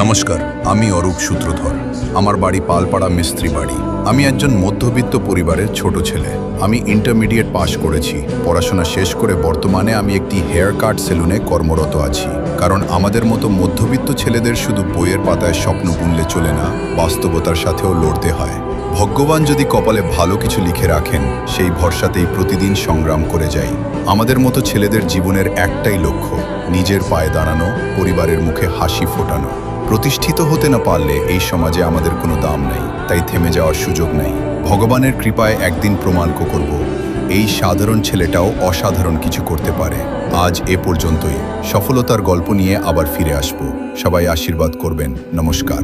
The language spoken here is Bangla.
নমস্কার, আমি অরূপ সূত্রধর। আমার বাড়ি পালপাড়া মিস্ত্রি বাড়ি। আমি একজন মধ্যবিত্ত পরিবারের ছোট ছেলে। আমি ইন্টারমিডিয়েট পাশ করেছি। পড়াশোনা শেষ করে বর্তমানে আমি একটি হেয়ার কাট সেলুনে কর্মরত আছি। কারণ আমাদের মতো মধ্যবিত্ত ছেলেদের শুধু বইয়ের পাতায় স্বপ্ন বুনলে চলে না, বাস্তবতার সাথেও লড়তে হয়। ভগবান যদি কপালে ভালো কিছু লিখে রাখেন, সেই ভরসাতেই প্রতিদিন সংগ্রাম করে যাই। আমাদের মতো ছেলেদের জীবনের একটাই লক্ষ্য, নিজের পায়ে দাঁড়ানো, পরিবারের মুখে হাসি ফোটানো। প্রতিষ্ঠিত হতে না পারলে এই সমাজে আমাদের কোনো দাম নেই, তাই থেমে যাওয়ার সুযোগ নেই। ভগবানের কৃপায় একদিন প্রমাণ করব এই সাধারণ ছেলেটাও অসাধারণ কিছু করতে পারে। আজ এ পর্যন্তই। সফলতার গল্প নিয়ে আবার ফিরে আসব। সবাই আশীর্বাদ করবেন। নমস্কার।